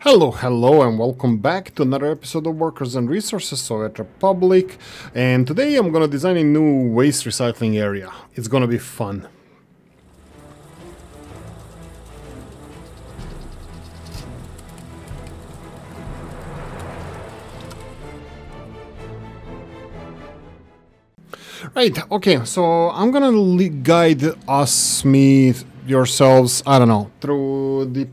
Hello, and welcome back to another episode of Workers and Resources Soviet Republic. And today I'm gonna design a new waste recycling area. It's gonna be fun. Right, okay, so I'm gonna guide yourselves, I don't know, through the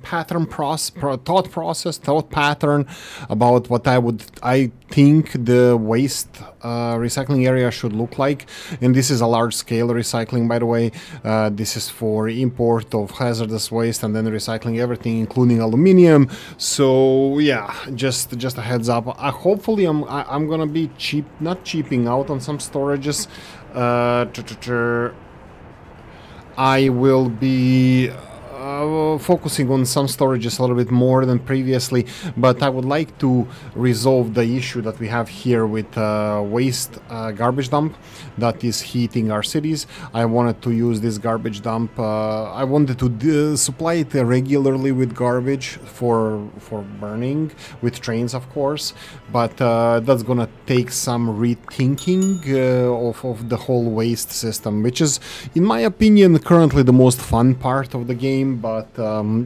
thought pattern about what I think the waste recycling area should look like. And this is a large scale recycling, by the way. This is for import of hazardous waste and then recycling everything, including aluminium. So yeah, just a heads up. Hopefully I'm gonna be not cheaping out on some storages. I will be focusing on some storages a little bit more than previously, but I would like to resolve the issue that we have here with waste garbage dump that is heating our cities. I wanted to use this garbage dump. I wanted to supply it regularly with garbage for burning, with trains of course, but that's gonna take some rethinking of the whole waste system, which is, in my opinion, currently the most fun part of the game. But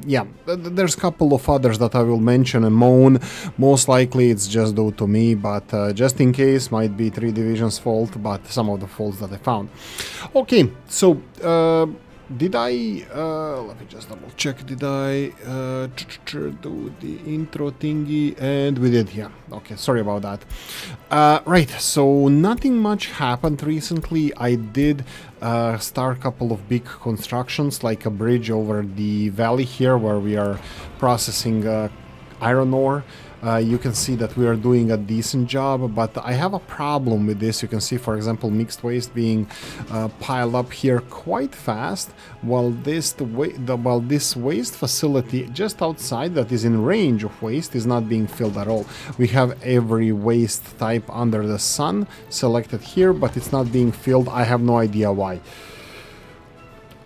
yeah, there's a couple of others that I will mention and moan. Most likely it's just due to me, but just in case, might be 3 Division's fault, but some of the faults that I found. Okay, so did I, let me just double check, did I do the intro thingy? And we did, yeah. Okay, sorry about that. Right, so nothing much happened recently. I did start a couple of big constructions, like a bridge over the valley here where we are processing iron ore. You can see that we are doing a decent job, but I have a problem with this. You can see, for example, mixed waste being piled up here quite fast, while this waste facility just outside that is in range of waste is not being filled at all. We have every waste type under the sun selected here, but it's not being filled. I have no idea why.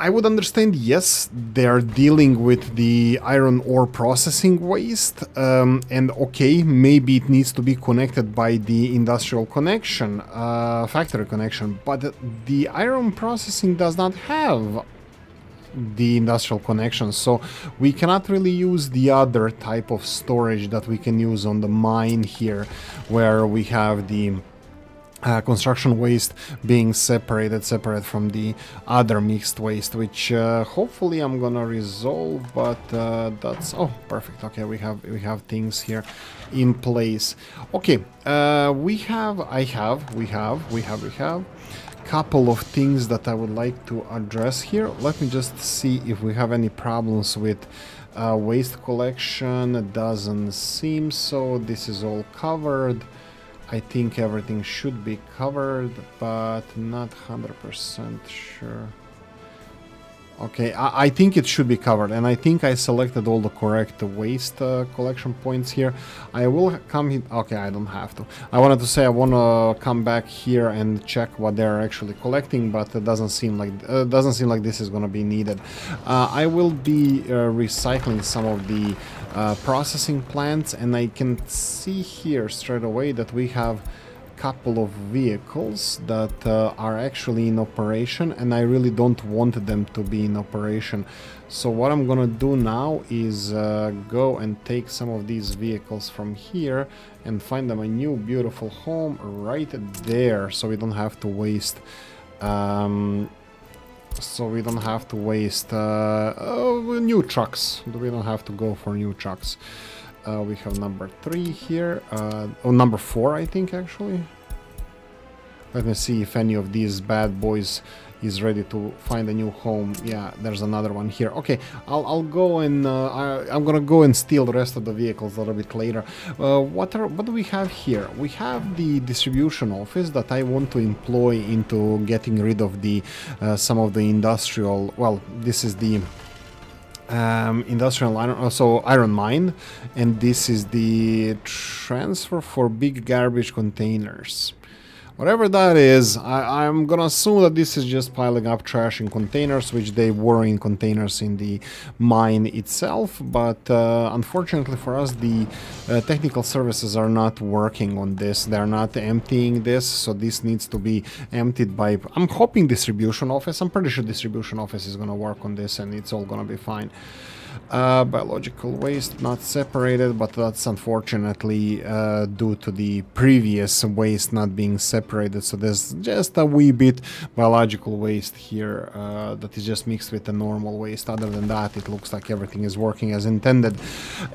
I would understand, yes, they are dealing with the iron ore processing waste, and okay, maybe it needs to be connected by the industrial connection, factory connection, but the iron processing does not have the industrial connection, so we cannot really use the other type of storage that we can use on the mine here, where we have the construction waste being separate from the other mixed waste, which hopefully I'm gonna resolve, but that's, oh, perfect. Okay, we have things here in place. Okay, we have couple of things that I would like to address here. Let me just see if we have any problems with waste collection. It doesn't seem so. This is all covered. I think everything should be covered, but not 100% sure. Okay, I think it should be covered, and I think I selected all the correct waste collection points here. I will come here. Okay, I don't have to. I wanted to say I want to come back here and check what they're actually collecting, but it doesn't seem like this is going to be needed. I will be recycling some of the processing plants, and I can see here straight away that we have couple of vehicles that are actually in operation, and I really don't want them to be in operation. So what I'm gonna do now is go and take some of these vehicles from here and find them a new beautiful home right there, so we don't have to waste new trucks. We don't have to go for new trucks. We have number 3 here, number 4 I think actually. Let me see if any of these bad boys is ready to find a new home. Yeah, there's another one here. Okay, I'll go and I'm gonna go and steal the rest of the vehicles a little bit later. What do we have here? We have the distribution office that I want to employ into getting rid of the some of the industrial. Well, this is the industrial iron, so iron mine, and this is the transfer for big garbage containers. Whatever that is, I'm gonna assume that this is just piling up trash in containers, which they were in containers in the mine itself, but unfortunately for us, the technical services are not working on this. They're not emptying this, so this needs to be emptied by... I'm hoping distribution office. I'm pretty sure distribution office is gonna work on this and it's all gonna be fine. Biological waste not separated, but that's unfortunately due to the previous waste not being separated, so there's just a wee bit biological waste here that is just mixed with the normal waste. Other than that, it looks like everything is working as intended.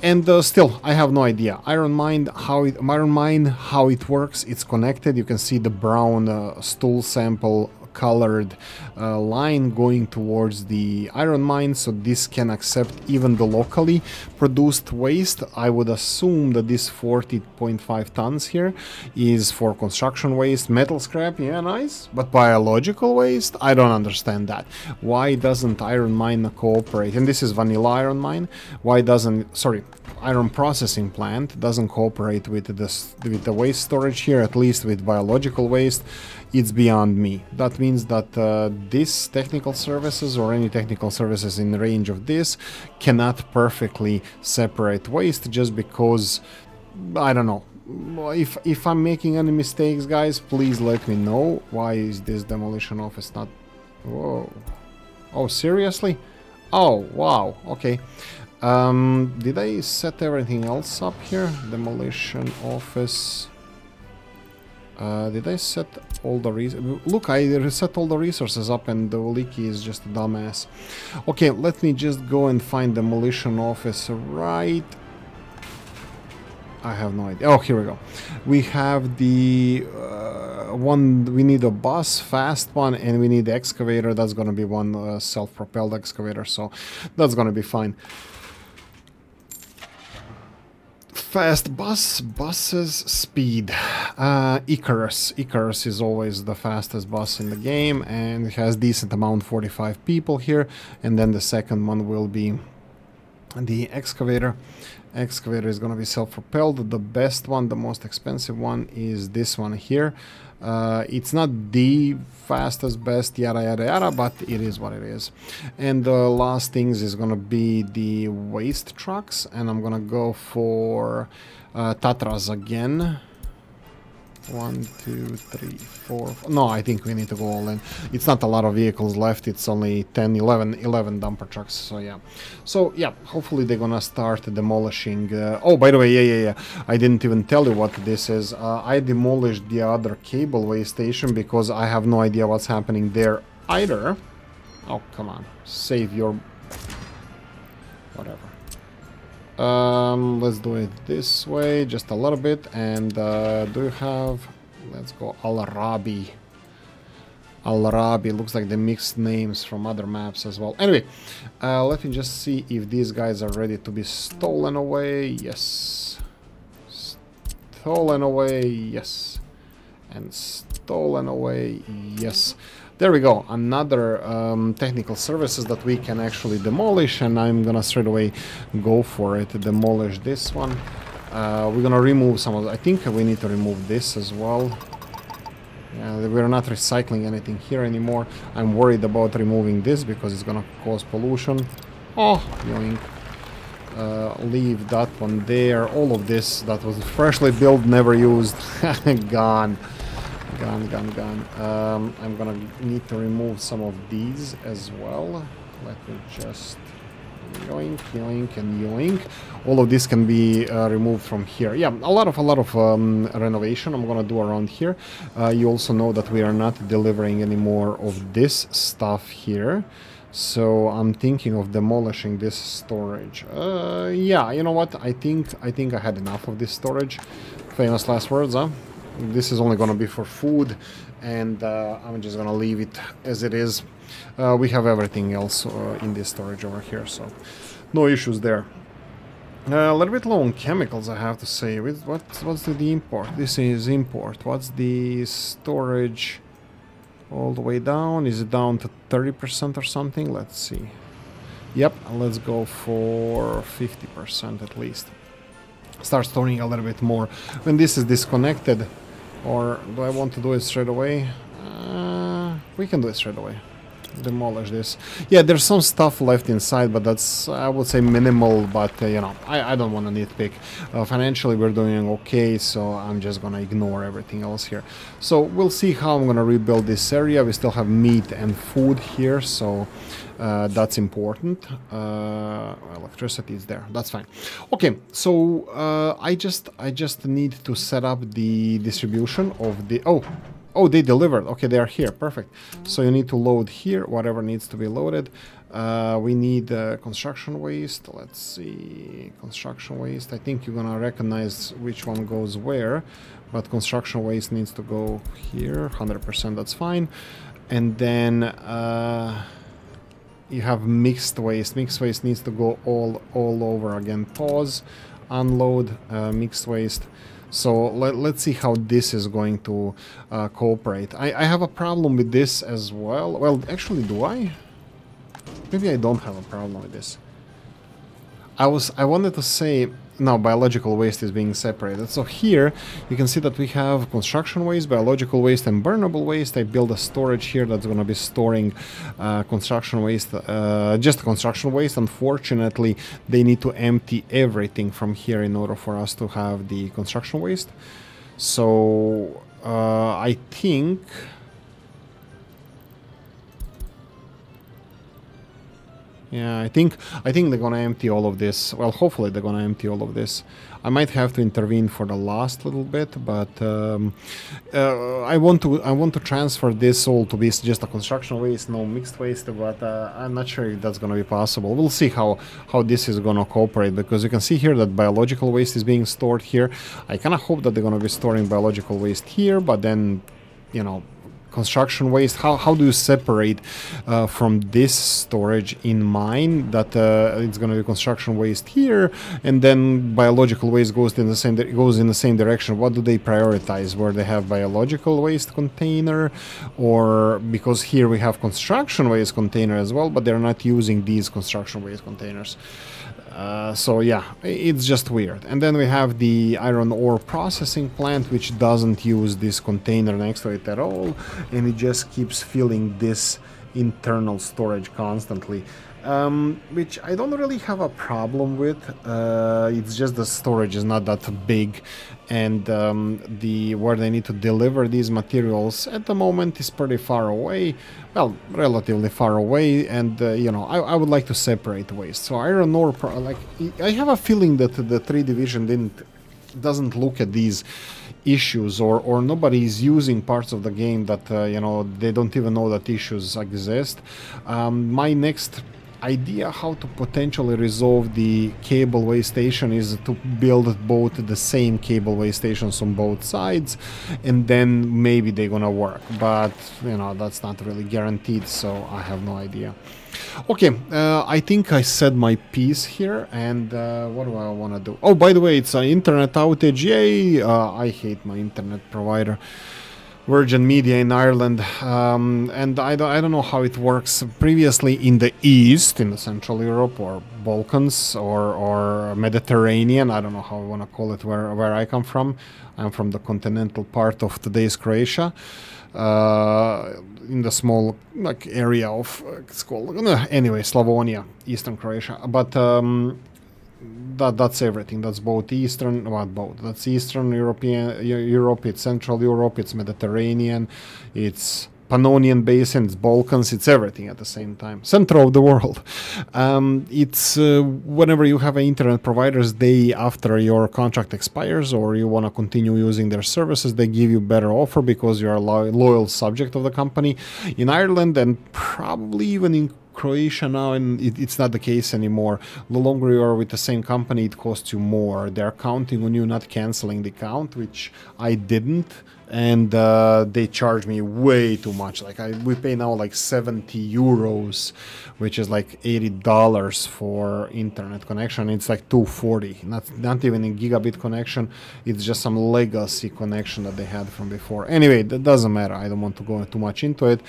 And still, I have no idea. Iron mine, how it works. It's connected. You can see the brown stool sample colored line going towards the iron mine, so this can accept even the locally produced waste. I would assume that this 40.5 tons here is for construction waste. Metal scrap, yeah, nice, but biological waste, I don't understand that. Why doesn't iron mine cooperate? And this is vanilla iron mine. Why doesn't, sorry, iron processing plant doesn't cooperate with the waste storage here, at least with biological waste? It's beyond me. That means that this technical services or any technical services in the range of this cannot perfectly separate waste, just because, I don't know. If I'm making any mistakes, guys, please let me know. Why is this demolition office not... Whoa. Oh, seriously? Oh, wow. Okay. Did I set everything else up here? Demolition office... did I set all the Look, I set all the resources up and the Oolykee is just a dumbass. Okay, let me just go and find demolition office right... I have no idea. Oh, here we go. We have the one, we need a bus, fast one, and we need the excavator. That's gonna be one self-propelled excavator, so that's gonna be fine. Fast buses, speed. Icarus is always the fastest bus in the game, and it has decent amount, 45 people here. And then the second one will be the excavator. Excavator is going to be self-propelled. The best one, the most expensive one, is this one here. It's not the fastest, best, yada yada yada, but it is what it is. And the last things is going to be the waste trucks, and I'm going to go for Tatras again. 1, 2, 3, 4... No, I think we need to go all in. It's not a lot of vehicles left. It's only 10, 11 dumper trucks. So, yeah. So, yeah, hopefully they're gonna start demolishing... Oh, by the way, yeah. I didn't even tell you what this is. I demolished the other cableway station because I have no idea what's happening there either. Oh, come on. Save your... Whatever. Let's do it this way, just a little bit. And do you have... Let's go Al-Arabi. Al-Arabi, looks like they mixed names from other maps as well. Anyway, let me just see if these guys are ready to be stolen away. Yes. Stolen away, yes. And stolen away, yes. There we go, another technical services that we can actually demolish, and I'm gonna straight away go for it, demolish this one. We're gonna remove some of I think we need to remove this as well. Yeah, we're not recycling anything here anymore. I'm worried about removing this because it's gonna cause pollution. Oh, yoink. Leave that one there. All of this that was freshly built, never used, gone. Gone. I'm gonna need to remove some of these as well. Let me just yoink, and yoink. All of this can be removed from here. Yeah, a lot of renovation I'm gonna do around here. You also know that we are not delivering any more of this stuff here. So I'm thinking of demolishing this storage. Yeah, you know what? I think I had enough of this storage. Famous last words, huh? This is only going to be for food, and I'm just going to leave it as it is. We have everything else in this storage over here, so no issues there. A little bit low on chemicals, I have to say. What's the import? This is import. What's the storage all the way down? Is it down to 30% or something? Let's see. Yep, let's go for 50% at least. Start storing a little bit more. When this is disconnected, Or do I want to do it straight away? We can do it straight away. Demolish this. Yeah, there's some stuff left inside, but that's, I would say, minimal, but you know, I don't want to nitpick. Financially we're doing okay, so I'm just gonna ignore everything else here. So we'll see how I'm gonna rebuild this area. We still have meat and food here, so that's important. Electricity is there, that's fine. Okay, so I just need to set up the distribution of the oh, they delivered. Okay, they are here. Perfect. So you need to load here whatever needs to be loaded. We need construction waste. Let's see. Construction waste. I think you're gonna recognize which one goes where, but construction waste needs to go here. 100%. That's fine. And then you have mixed waste. Mixed waste needs to go all over again. Pause. Unload mixed waste. So let's see how this is going to cooperate. I have a problem with this as well. Well, actually, do I? Maybe I don't have a problem with this. I wanted to say, no, biological waste is being separated. So here you can see that we have construction waste, biological waste, and burnable waste. I build a storage here that's going to be storing construction waste, just construction waste. Unfortunately, they need to empty everything from here in order for us to have the construction waste. So I think... Yeah, I think they're gonna empty all of this. Well, hopefully they're gonna empty all of this. I might have to intervene for the last little bit, but I want to transfer this all to be just a construction waste, no mixed waste. But I'm not sure if that's gonna be possible. We'll see how this is gonna cooperate, because you can see here that biological waste is being stored here. I kind of hope that they're gonna be storing biological waste here, but then, you know, construction waste, how do you separate from this storage in mine that it's going to be construction waste here, and then biological waste goes in the same direction? What do they prioritize? Where they have biological waste container, or because here we have construction waste container as well, but they're not using these construction waste containers. So yeah, it's just weird. And then we have the iron ore processing plant, which doesn't use this container next to it at all, and it just keeps filling this internal storage constantly, which I don't really have a problem with. It's just the storage is not that big, and where they need to deliver these materials at the moment is pretty far away. Well, relatively far away, and you know, I would like to separate waste. So iron ore, like, I have a feeling that the 3 division doesn't look at these issues, or nobody is using parts of the game that you know, they don't even know that issues exist. My next idea how to potentially resolve the cableway station is to build both the same cableway stations on both sides, and then maybe they're gonna work, but you know, that's not really guaranteed, so I have no idea. Okay, I think I said my piece here, and what do I want to do? Oh, by the way, it's an internet outage. Yay! I hate my internet provider, Virgin Media in Ireland, and I don't know how it works. Previously in the East, in the Central Europe or Balkans or Mediterranean, I don't know how I want to call it, where I come from. I'm from the continental part of today's Croatia, in the small like area of it's called anyway, Slavonia, Eastern Croatia, but that's everything. That's both Eastern, that's Eastern Europe, it's Central Europe, it's Mediterranean, it's Pannonian Basin, it's Balkans, it's everything at the same time. Center of the world. It's whenever you have an internet providers, they, after your contract expires or you want to continue using their services, they give you better offer because you're a loyal subject of the company. In Ireland, and probably even in Croatia now, and it's not the case anymore. The longer you are with the same company, it costs you more. They're counting on you not canceling the account, which I didn't, and they charge me way too much. Like we pay now like 70 euros, which is like $80 for internet connection. It's like 240, not even a gigabit connection. It's just some legacy connection that they had from before. Anyway, that doesn't matter. I don't want to go too much into it.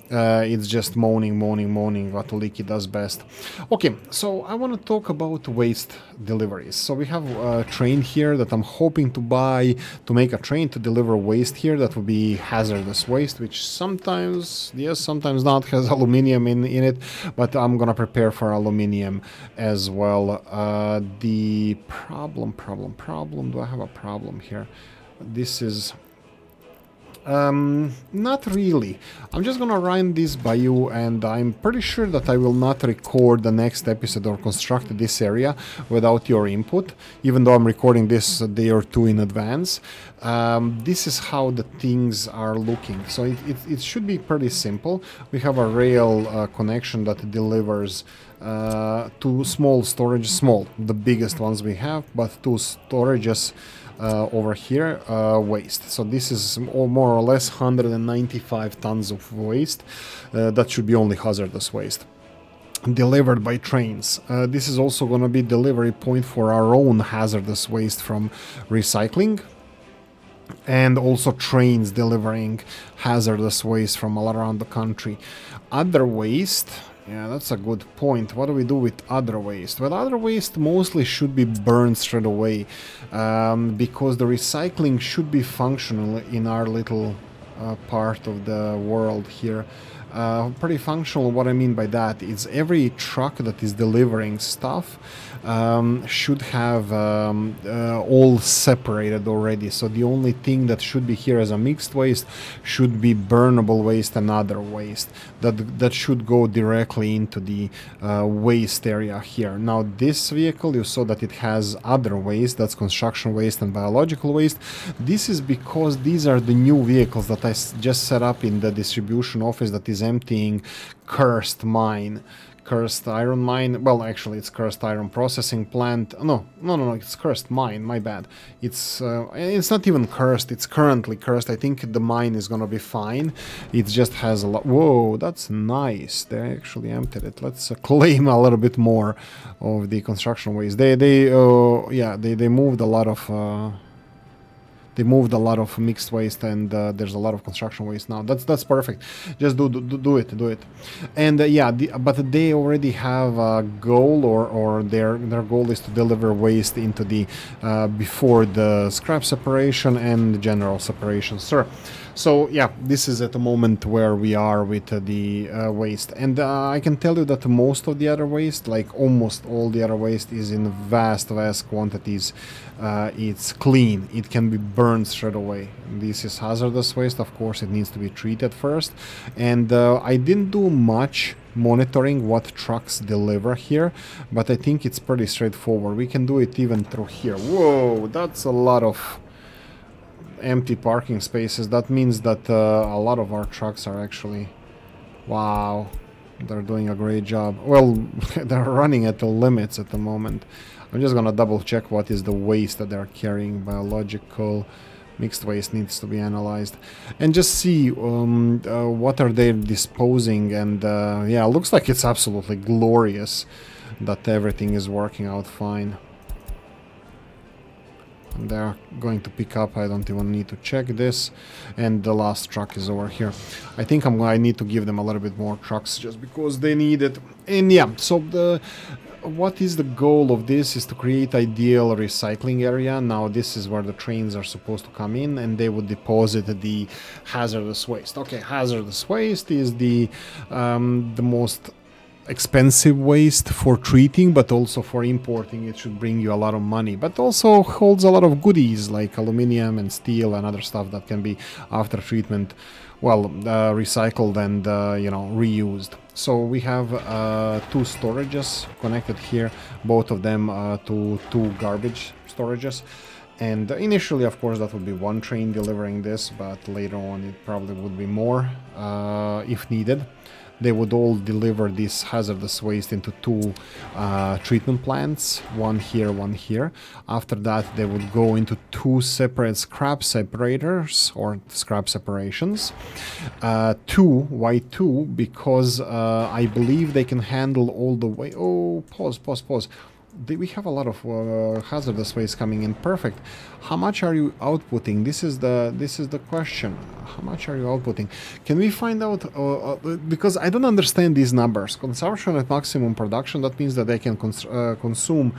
It's just moaning, moaning, moaning, what Oolykee does best. Okay, so I want to talk about waste deliveries. So we have a train here that I'm hoping to buy to make a train to deliver waste here. That would be hazardous waste, which sometimes, yes, sometimes not, has aluminium in it, but I'm gonna prepare for aluminium as well. The problem, do I have a problem here? This is... not really. I'm just gonna run this by you, and I'm pretty sure that I will not record the next episode or construct this area without your input, even though I'm recording this a day or two in advance. This is how the things are looking. So it should be pretty simple. We have a rail connection that delivers two small storage, the biggest ones we have, but two storages over here, waste. So this is more or less 195 tons of waste. That should be only hazardous waste. Delivered by trains. This is also going to be delivery point for our own hazardous waste from recycling. And also trains delivering hazardous waste from all around the country. Other waste... Yeah, that's a good point. What do we do with other waste? Well, other waste mostly should be burned straight away, because the recycling should be functional in our little part of the world here. Pretty functional. What I mean by that is every truck that is delivering stuff should have all separated already. So the only thing that should be here as a mixed waste should be burnable waste and other waste. That should go directly into the waste area here. Now this vehicle, you saw that it has other waste, that's construction waste and biological waste. This is because these are the new vehicles that I just set up in the distribution office that is emptying cursed iron mine. Well, actually it's cursed iron processing plant. No, it's cursed mine, my bad. It's not even cursed, it's currently cursed. I think the mine is gonna be fine. It just has a lot... Whoa, that's nice. They actually emptied it. Let's claim a little bit more of the construction waste. They moved a lot of... They moved a lot of mixed waste, and there's a lot of construction waste now. That's perfect. Just do it. And but they already have a goal, or their goal is to deliver waste into the before the scrap separation and general separation, sir. So yeah, this is at the moment where we are with the waste, and I can tell you that most of the other waste, like almost all the other waste, is in vast quantities. It's clean, it can be burned straight away. This is hazardous waste, of course it needs to be treated first, and I didn't do much monitoring what trucks deliver here, but I think it's pretty straightforward. We can do it even through here. Whoa, that's a lot of empty parking spaces. That means that a lot of our trucks are actually... Wow, they're doing a great job. Well, they're running at the limits at the moment. I'm just gonna double check what is the waste that they're carrying. Biological mixed waste needs to be analyzed, and just see what are they disposing. And yeah, looks like it's absolutely glorious that everything is working out fine. They're going to pick up. I don't even need to check this, and the last truck is over here. I think I need to give them a little bit more trucks just because they need it. And yeah, so what is the goal of this is to create ideal recycling area. Now this is where the trains are supposed to come in, and they would deposit the hazardous waste. Okay, hazardous waste is the most expensive waste for treating, but also for importing. It should bring you a lot of money, but also holds a lot of goodies like aluminium and steel and other stuff that can be after treatment, well, recycled and reused. So we have two storages connected here, both of them to two garbage storages. And initially, of course, that would be one train delivering this, but later on it probably would be more if needed. They would all deliver this hazardous waste into two treatment plants, one here, one here. After that, they would go into two separate scrap separators or scrap separations. Two, why two? Because I believe they can handle all the way... Oh, pause. we have a lot of hazardous waste coming in. Perfect. How much are you outputting? This is the question. How much are you outputting? Can we find out? Because I don't understand these numbers. Consumption at maximum production. That means that they can consume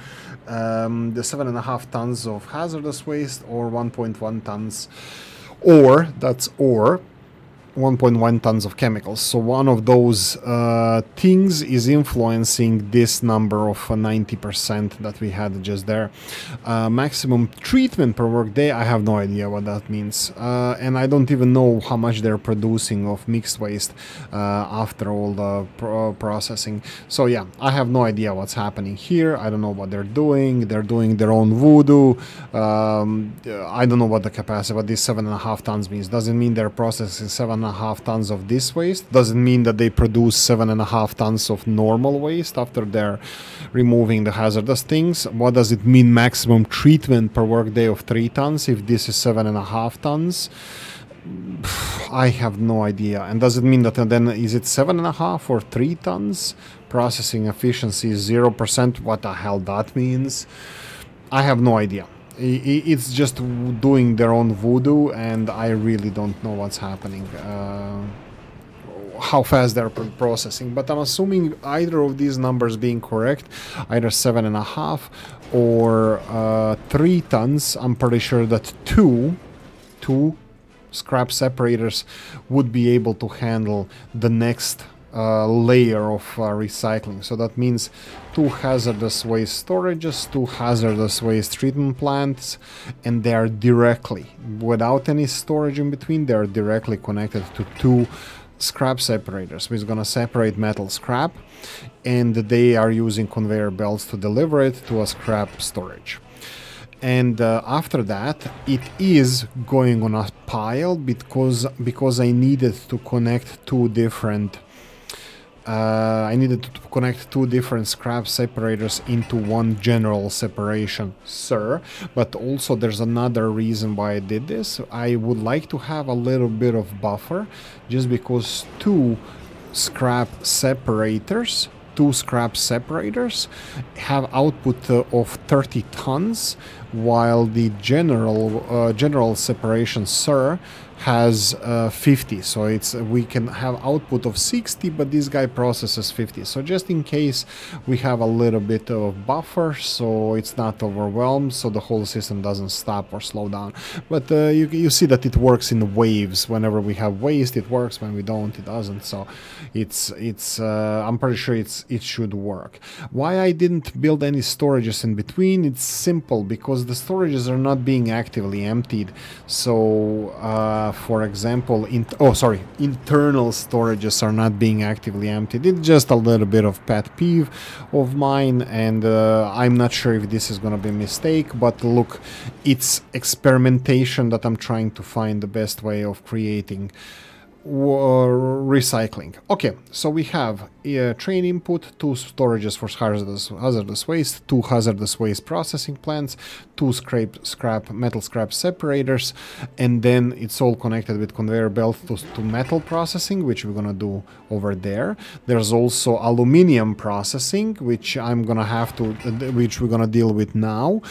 the 7.5 tons of hazardous waste, or 1.1 tons, or 1.1 tons of chemicals. So one of those things is influencing this number of 90% that we had just there. Maximum treatment per work day, I have no idea what that means. And I don't even know how much they're producing of mixed waste after all the processing. So yeah, I have no idea what's happening here. I don't know what they're doing. They're doing their own voodoo. I don't know what the capacity, what this 7.5 tons means. Doesn't mean they're processing 7.5 tons of this waste. Doesn't mean that they produce 7.5 tons of normal waste after they're removing the hazardous things. What does it mean maximum treatment per workday of 3 tons if this is 7.5 tons? I have no idea. And does it mean that then is it 7.5 or 3 tons? Processing efficiency is 0%. What the hell that means? I have no idea. It's just doing their own voodoo, and I really don't know what's happening, how fast they're processing. But I'm assuming either of these numbers being correct, either 7.5 or 3 tons. I'm pretty sure that two scrap separators would be able to handle the next layer of recycling. So that means 2 hazardous waste storages, 2 hazardous waste treatment plants, and they are directly, without any storage in between, they are directly connected to 2 scrap separators, which is going to separate metal scrap, and they are using conveyor belts to deliver it to a scrap storage. And after that, it is going on a pile because I needed to connect 2 different scrap separators into one general separation, sir. But also there's another reason why I did this. I would like to have a little bit of buffer, just because 2 scrap separators have output of 30 tons, while the general separation, sir, has 50. So we can have output of 60, but this guy processes 50. So just in case we have a little bit of buffer, so it's not overwhelmed, so the whole system doesn't stop or slow down. But you see that it works in waves. Whenever we have waste, it works. When we don't, it doesn't. So I'm pretty sure it should work. Why I didn't build any storages in between? It's simple, because the storages are not being actively emptied. So for example, internal storages are not being actively emptied. It's just a little bit of pet peeve of mine, and I'm not sure if this is going to be a mistake, but look, it's experimentation that I'm trying to find the best way of creating recycling. Okay, so we have train input, 2 storages for hazardous waste, 2 hazardous waste processing plants, 2 metal scrap separators, and then it's all connected with conveyor belt to metal processing, which we're gonna do over there. There's also aluminium processing, which we're gonna deal with now,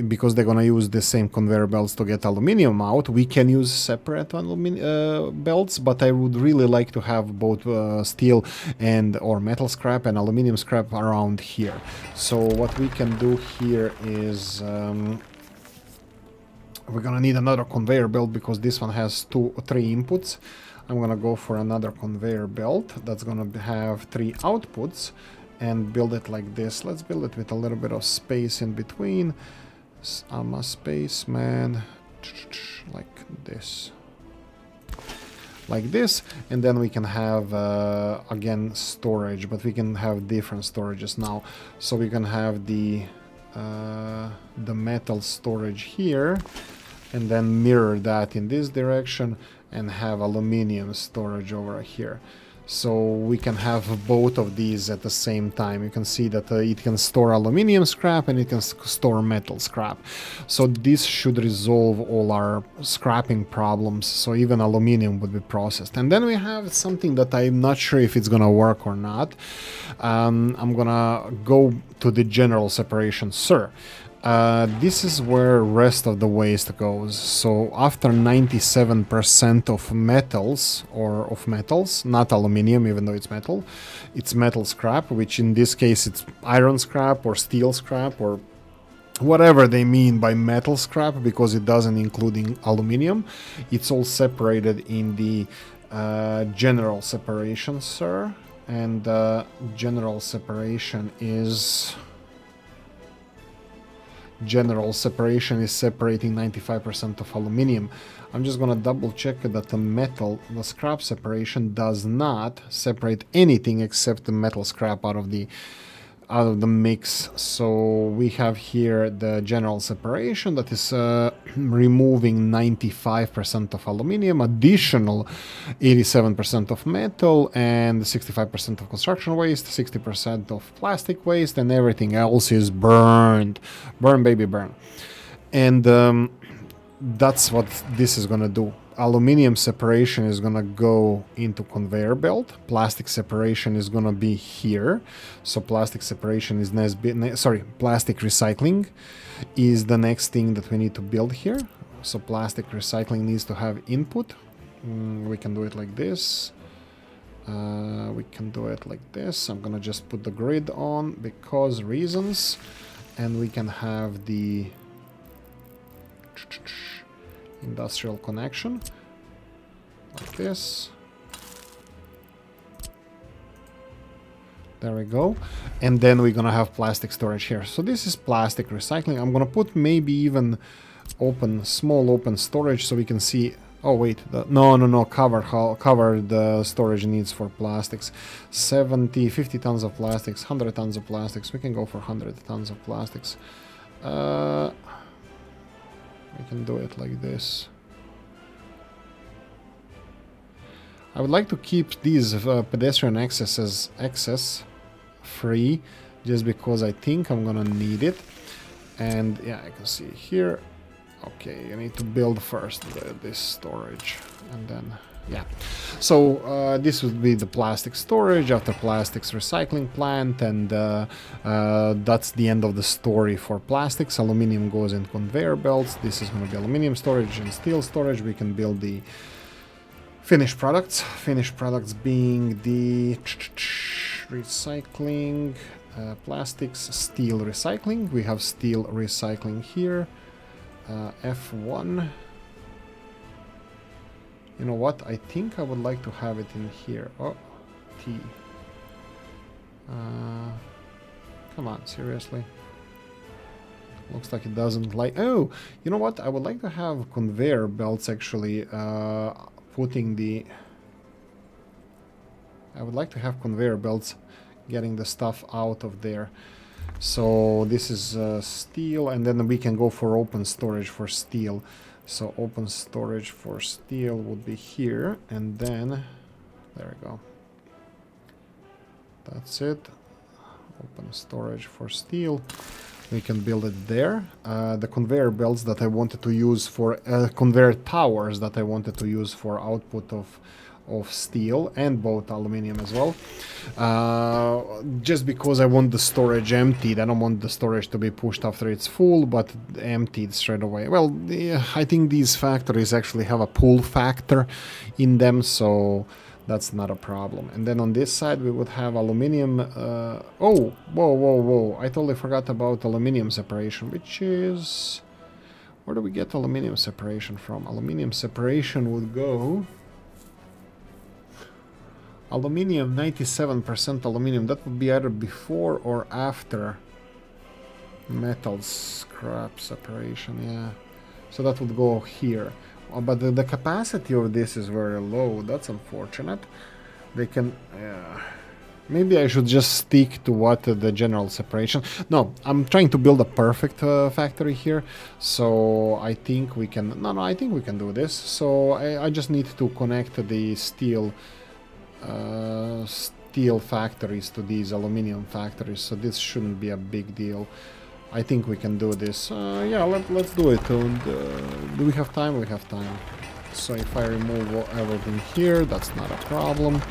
because they're gonna use the same conveyor belts to get aluminium out. We can use separate belts, but I would really like to have both steel or metal scrap and aluminium scrap around here. So what we can do here is we're gonna need another conveyor belt, because this one has 3 inputs. I'm gonna go for another conveyor belt that's gonna have 3 outputs and build it like this. Let's build it with a little bit of space in between. I'm a spaceman, like this. Like this, and then we can have again storage, but we can have different storages now. So we can have the metal storage here, and then mirror that in this direction, and have aluminium storage over here. So we can have both of these at the same time. You can see that it can store aluminium scrap and it can store metal scrap. So this should resolve all our scrapping problems. So even aluminium would be processed. And then we have something that I'm not sure if it's gonna work or not. I'm gonna go to the general separation, sir. This is where rest of the waste goes. So after 97% of metals, or of metals, not aluminium, even though it's metal scrap, which in this case it's iron scrap or steel scrap or whatever they mean by metal scrap, because it doesn't include aluminium. It's all separated in the general separation, sir. And general separation is separating 95% of aluminium. I'm just gonna double check that the scrap separation does not separate anything except the metal scrap out of the mix. So we have here the general separation that is removing 95% of aluminium, additional 87% of metal, and 65% of construction waste, 60% of plastic waste, and everything else is burned. Burn, baby, burn. And that's what this is gonna do. Aluminium separation is gonna go into conveyor belt. Plastic separation is gonna be here. So plastic separation is plastic recycling is the next thing that we need to build here. So plastic recycling needs to have input. We can do it like this. We can do it like this. I'm gonna just put the grid on because reasons, and we can have the industrial connection like this. There we go. And then we're gonna have plastic storage here. So this is plastic recycling. I'm gonna put maybe even small open storage so we can see. Oh wait, no, cover the storage needs for plastics. 50 tons of plastics, 100 tons of plastics. We can go for 100 tons of plastics. We can do it like this. I would like to keep these pedestrian access free, just because I think I'm gonna need it. And yeah, I can see here. Okay, I need to build first this storage, and then yeah. So this would be the plastic storage after plastics recycling plant, and that's the end of the story for plastics. Aluminium goes in conveyor belts. This is going to be aluminium storage and steel storage. We can build the finished products. Finished products being the recycling, plastics, steel recycling. We have steel recycling here. F1. You know what? I think I would like to have it in here. Oh, T. Come on, seriously. Looks like it doesn't like... Oh, you know what? I would like to have conveyor belts actually putting the... I would like to have conveyor belts getting the stuff out of there. So this is steel, and then we can go for open storage for steel. So open storage for steel would be here, and then there we go. That's it. Open storage for steel. We can build it there. The conveyor belts that I wanted to use for conveyor towers that I wanted to use for output of steel and both aluminium as well. Just because I want the storage emptied. I don't want the storage to be pushed after it's full, but emptied straight away. Well, I think these factories actually have a pull factor in them, so that's not a problem. And then on this side we would have aluminium. Oh, whoa. I totally forgot about aluminium separation, which is... Where do we get aluminium separation from? Aluminium separation would go... Aluminium, 97% aluminium. That would be either before or after metal scrap separation, yeah. So that would go here. But the capacity of this is very low. That's unfortunate. They can... maybe I should just stick to what the general separation... No, I'm trying to build a perfect factory here. So I think we can... No, I think we can do this. So I just need to connect the steel... steel factories to these aluminum factories, so this shouldn't be a big deal. I think we can do this. Yeah, let's do it. And, do we have time? We have time. So if I remove everything here, that's not a problem.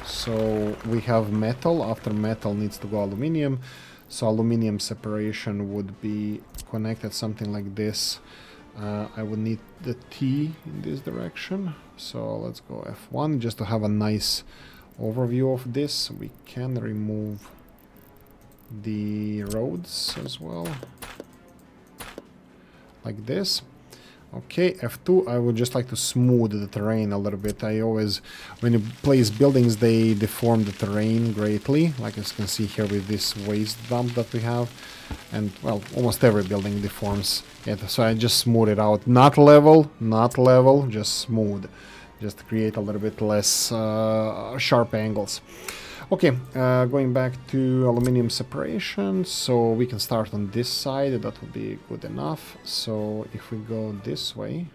So we have metal. After metal needs to go aluminum. So aluminum separation would be connected something like this. I would need the T in this direction. So let's go F1 just to have a nice overview of this. We can remove the roads as well, like this. Okay, F2, I would just like to smooth the terrain a little bit. I always, when you place buildings, they deform the terrain greatly, like as you can see here with this waste dump that we have. And, well, almost every building deforms it, so I just smooth it out. Not level, just smooth. Just to create a little bit less sharp angles. Okay, going back to aluminum separation, so we can start on this side, that would be good enough. So if we go this way,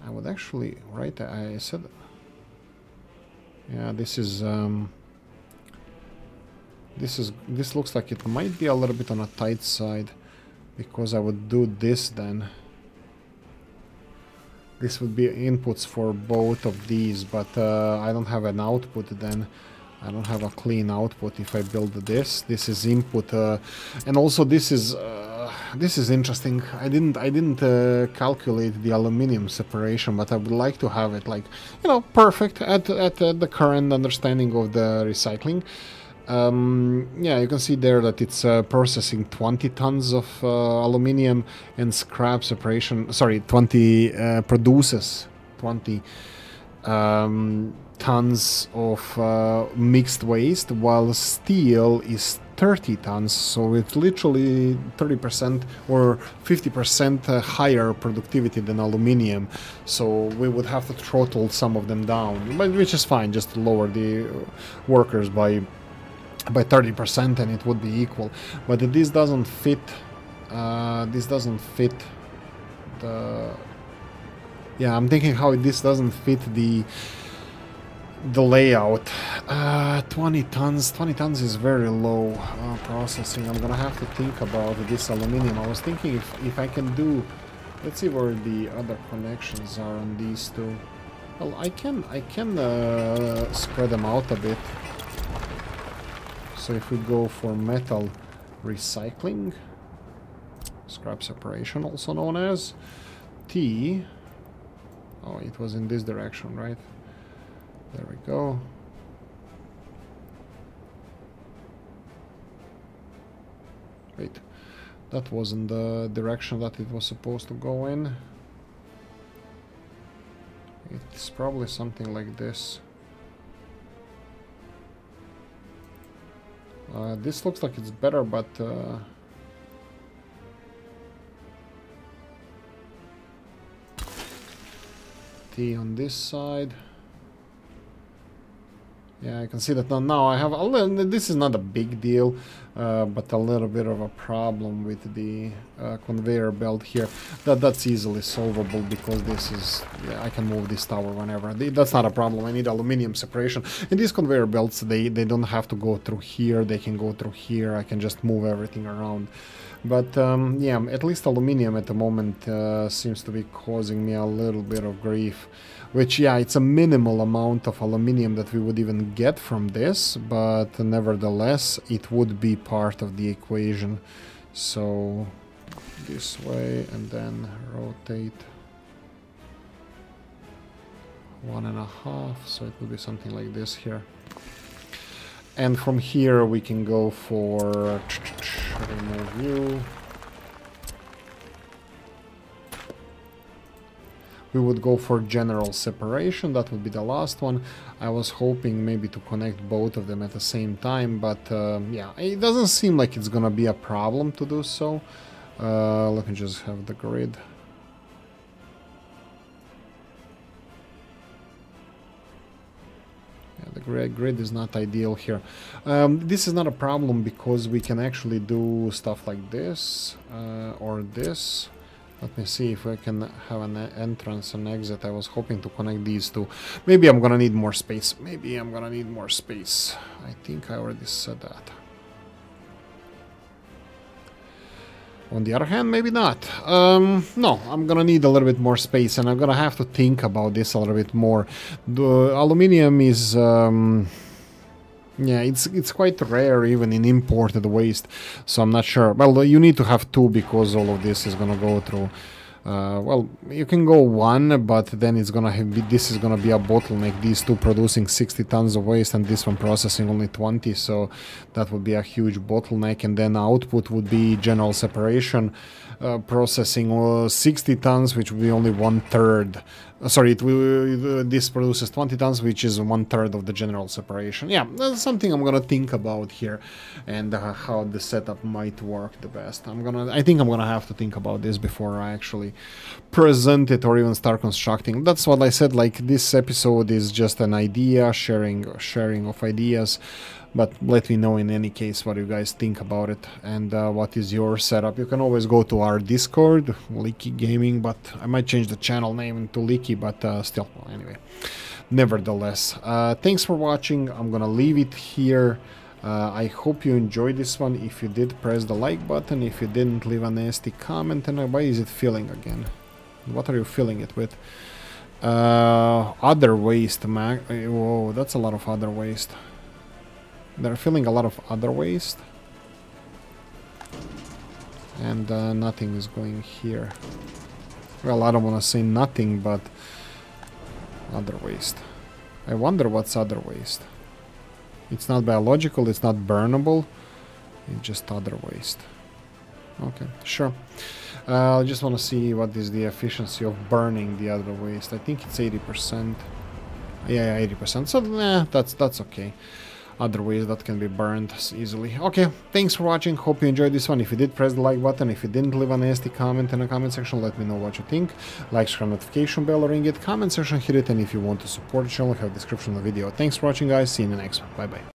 I would actually, right, I said, yeah, this looks like it might be a little bit on a tight side, because I would do this then. This would be inputs for both of these, but I don't have an output then. I don't have a clean output if I build this. This is input, and also this is interesting. I didn't calculate the aluminum separation, but I would like to have it, like, you know, perfect at the current understanding of the recycling. Yeah, you can see there that it's processing 20 tons of aluminum, and scrap separation, sorry, 20 produces 20 tons of mixed waste, while steel is 30 tons, so it's literally 30% or 50% higher productivity than aluminum. So we would have to throttle some of them down, but which is fine, just to lower the workers by 30% and it would be equal. But this doesn't fit, the, yeah, I'm thinking how this doesn't fit the layout. 20 tons is very low processing. I'm gonna have to think about this aluminum. I was thinking if I can do, let's see where the other connections are on these two. Well, I can spread them out a bit. So if we go for metal recycling, scrap separation also known as T. Oh, it was in this direction, right? There we go. Wait, that wasn't the direction that it was supposed to go in. It's probably something like this. This looks like it's better, but T on this side. Yeah, I can see that now I have a little, this is not a big deal, but a little bit of a problem with the conveyor belt here. That's easily solvable, because this is, yeah, I can move this tower whenever. That's not a problem. I need aluminum separation. And these conveyor belts, they don't have to go through here. They can go through here. I can just move everything around. But yeah, at least aluminum at the moment seems to be causing me a little bit of grief. Which, yeah, it's a minimal amount of aluminum that we would even get from this, but nevertheless, it would be part of the equation. So, this way, and then rotate 1.5, so it would be something like this here. And from here we can go for remove view. We would go for general separation. That would be the last one. I was hoping maybe to connect both of them at the same time, but yeah, it doesn't seem like it's gonna be a problem to do so. Let me just have the grid. The grid is not ideal here. This is not a problem because we can actually do stuff like this or this. Let me see if I can have an entrance and exit. I was hoping to connect these two. Maybe I'm gonna need more space. Maybe I'm gonna need more space. I think I already said that. On the other hand, maybe not. No, I'm gonna need a little bit more space, and I'm gonna have to think about this a little bit more. The aluminium is... yeah, it's quite rare even in imported waste, so I'm not sure. Well, you need to have two because all of this is gonna go through. Well, you can go one, but then it's gonna have this is gonna be a bottleneck. These two producing 60 tons of waste and this one processing only 20, so that would be a huge bottleneck. And then output would be general separation, processing 60 tons, which would be only 1/3. Sorry, this produces 20 tons, which is 1/3 of the general separation. Yeah, that's something I'm gonna think about here, and how the setup might work the best. I think I'm gonna have to think about this before I actually present it or even start constructing. That's what I said. Like, this episode is just an idea, sharing of ideas. But let me know in any case what you guys think about it, and what is your setup. You can always go to our Discord, Oolykee Gaming, but I might change the channel name to Oolykee, but still, well, anyway. Nevertheless, thanks for watching. I'm gonna leave it here. I hope you enjoyed this one. If you did, press the like button. If you didn't, leave a nasty comment. And why is it filling again? What are you filling it with? Other waste, whoa, that's a lot of other waste. They're filling a lot of other waste. And nothing is going here. Well, I don't want to say nothing, but other waste. I wonder what's other waste. It's not biological, it's not burnable. It's just other waste. Okay, sure. I just want to see what is the efficiency of burning the other waste. I think it's 80%. Yeah, 80%. So, that's okay. Other ways that can be burned easily. Okay, thanks for watching. Hope you enjoyed this one. If you did, press the like button. If you didn't, leave a nasty comment in the comment section. Let me know what you think. Like, share, notification bell, ring it. Comment section, hit it. And if you want to support the channel, have a description of the video. Thanks for watching, guys. See you in the next one. Bye bye.